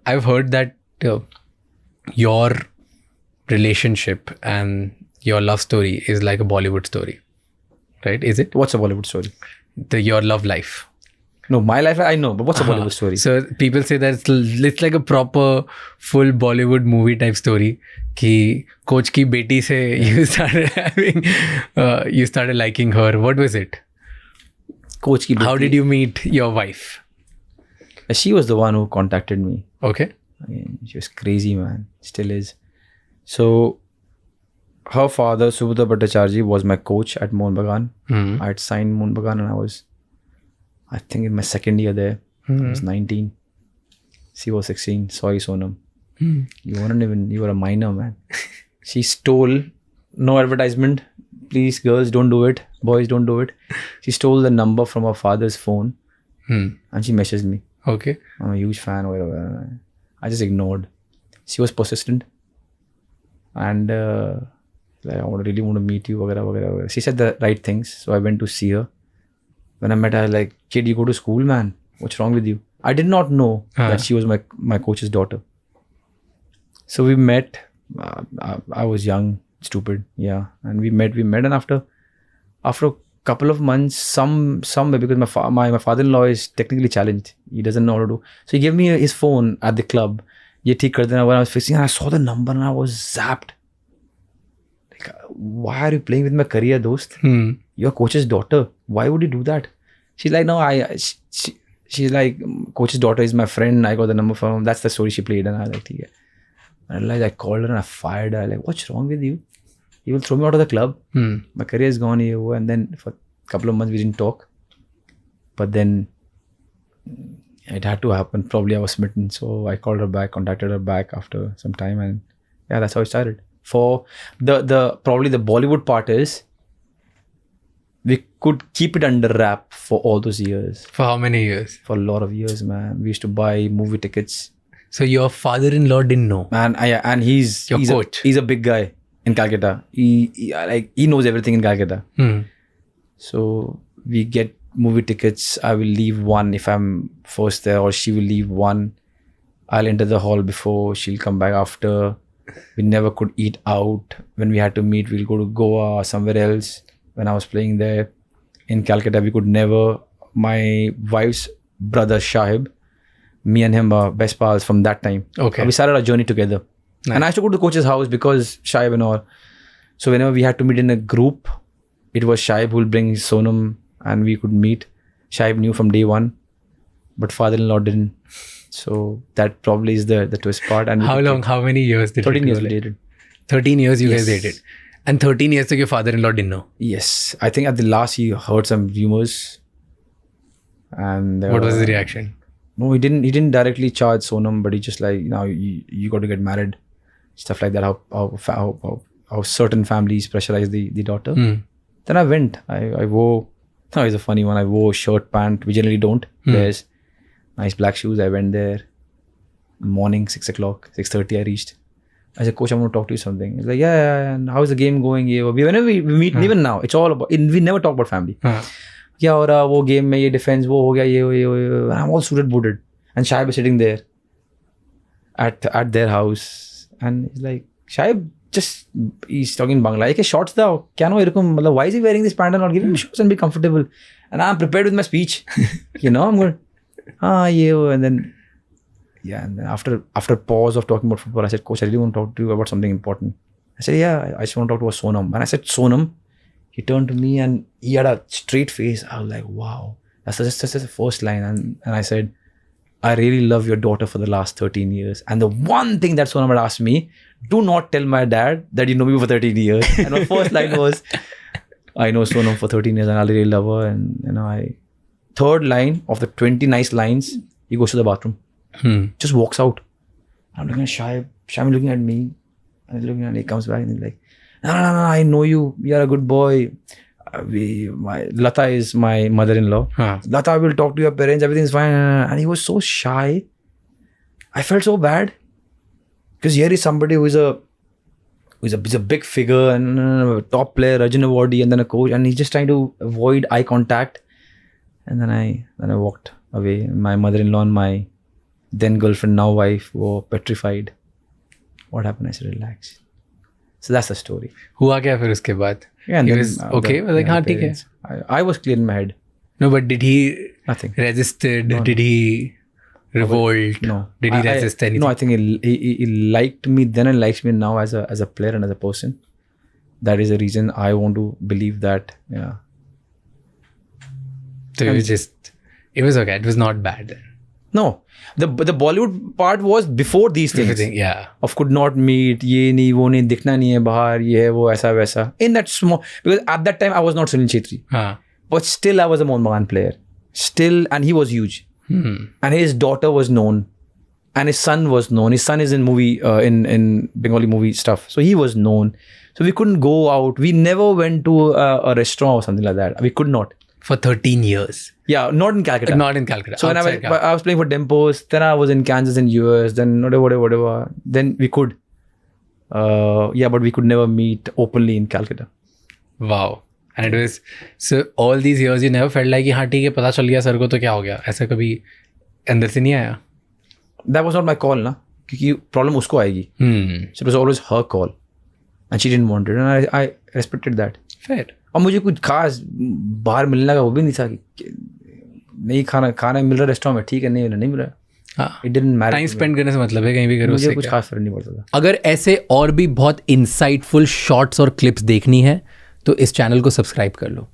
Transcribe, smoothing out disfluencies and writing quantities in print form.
I've heard that your relationship and your love story is like a Bollywood story, right? Is it? What's a Bollywood story? Your love life. No, my life I know, but what's a Bollywood story? So people say that it's like a proper full Bollywood movie type story. Ki coach ki beti se you started having, you started liking her. What was it? Coach ki How beti. did you meet your wife? She was the one who contacted me. Okay. She was crazy, man. Still is. So her father, Subudha Bhattacherjee, was my coach at Mohun Bagan. I had signed Mohun Bagan and I was, I think, in my second year there. I was 19. She was 16. Sorry, Sonam. You were a minor, man. She stole, no advertisement. Please, girls, don't do it. Boys, don't do it. She stole the number from her father's phone and she messaged me. Okay. I'm a huge fan. Whatever. I just ignored. She was persistent. And like, I really want to meet you. Whatever, whatever. She said the right things. So I went to see her. When I met her, I was like, kid, you go to school, man. What's wrong with you? I did not know that she was my coach's daughter. So we met. I was young, stupid. Yeah. And we met. And after a couple of months, some because my father-in-law is technically challenged. He doesn't know how to do. So he gave me his phone at the club. Ye theek kar dena. When I was fixing, and I saw the number and I was zapped. Like, why are you playing with my career, dost? Your coach's daughter. Why would you do that? She's like, no, she's like, coach's daughter is my friend. I got the number from him. That's the story she played. And I was like, yeah. And I realized I called her and I fired her. Like, what's wrong with you? You will throw me out of the club. My career is gone here. And then for a couple of months, we didn't talk. But then it had to happen. Probably I was smitten. So I called her back, contacted her back after some time. And yeah, that's how it started. For probably the Bollywood part is, we could keep it under wrap for all those years. For how many years? For a lot of years, man. We used to buy movie tickets. So your father-in-law didn't know? Man, and he's your coach. He's a big guy in Calcutta. He knows everything in Calcutta. So we get movie tickets. I will leave one if I'm first there, or she will leave one. I'll enter the hall before, she'll come back after. We never could eat out. When we had to meet, we'll go to Goa or somewhere else. When I was playing there in Calcutta, we could never. My wife's brother Shahib, me and him are best pals from that time. Okay. We started our journey together. Nice. And I used to go to the coach's house because Shahib and all. So whenever we had to meet in a group, it was Shahib who will bring Sonam and we could meet. Shahib knew from day one, but father-in-law didn't. So that probably is the twist part. And how many years did 13 years we dated. 13 years you guys dated. And 13 years ago, your father-in-law didn't know? Yes. I think at the last he heard some rumors. And what was his reaction? No, he didn't directly charge Sonam, but he just like, now you got to get married. Stuff like that. How certain families pressurize the daughter. Then I went. I wore, no, it's a funny one. I wore shirt, pant. We generally don't. There's nice black shoes. I went there. Morning, 6 o'clock, 6:30 I reached. I said, Coach, I want to talk to you something. He's like, yeah, and how's the game going? Whenever we meet, even now, it's all about, we never talk about family. Yeah, or wo game mein ye defense, wo ho gaya, ye. And I'm all suited booted. And Shaib is sitting there at their house. And he's like, Shaib, he's talking Bangla. Like, shorts da, why is he wearing this pant and not giving him shorts and be comfortable? And I'm prepared with my speech. I'm going, and then, yeah, and then after a pause of talking about football, I said, Coach, I really want to talk to you about something important. I said, yeah, I just want to talk to Sonam. And I said, Sonam. He turned to me and he had a straight face. I was like, wow. That's just the first line. And I said, I really love your daughter for the last 13 years. And the one thing that Sonam had asked me, do not tell my dad that you know me for 13 years. And my first line was, I know Sonam for 13 years and I really love her. And third line of the 20 nice lines, he goes to the bathroom. Just walks out. I'm looking at Shai looking at me. And he's looking at me, he comes back and he's like, no, I know you. You're a good boy. Lata is my mother-in-law. Lata will talk to your parents. Everything's fine. And he was so shy. I felt so bad. Because here is somebody who's a big figure and a top player, Rajin Awardi, and then a coach. And he's just trying to avoid eye contact. And then I walked away. My mother-in-law and my then girlfriend, now wife, वो petrified. What happened? I said, relax. So that's the story. हुआ क्या फिर उसके बाद? Yeah, and He then, was okay? the- Like हाँ ठीक है. parents- I was clear in my head. No, but did he Nothing. resisted? No, Did he revolt? No. Did he resist anything? No, I think he liked me then and likes me now as a player and as a person. That is the reason I want to believe that. Yeah. So it was okay. It was not bad then. No, the Bollywood part was before these things. Everything, yeah. Of could not meet, ये नहीं वो नहीं दिखना नहीं है बाहर ये है वो ऐसा वैसा. In that small, because at that time I was not Sunil Chhetri, but still I was a Mohun Bagan player. Still, and he was huge, and his daughter was known, and his son was known. His son is in movie in Bengali movie stuff, so he was known. So we couldn't go out. We never went to a restaurant or something like that. We could not. For 13 years. Yeah, not in Calcutta. Not in Calcutta. So when I was playing for Dempos, then I was in Kansas in US, then whatever. Then we could. But we could never meet openly in Calcutta. Wow. And it was, so all these years you never felt like कि हाँ ठीक है पता चल गया sir को तो क्या हो गया, ऐसा कभी अंदर से नहीं आया? That was not my call ना, क्योंकि problem उसको आएगी. So it was always her call. And she didn't want it. And I respected that. Fair. और मुझे कुछ खास बाहर मिलने का वो भी नहीं था कि नहीं खाना मिल रहा रेस्टोरेंट में ठीक है नहीं मिल रहा. It didn't matter. Time spend करने से मतलब है कहीं भी करो, मुझे कुछ खास फर्क नहीं पड़ता था. अगर ऐसे और भी बहुत इंसाइटफुल शॉर्ट्स और क्लिप्स देखनी है तो इस चैनल को सब्सक्राइब कर लो.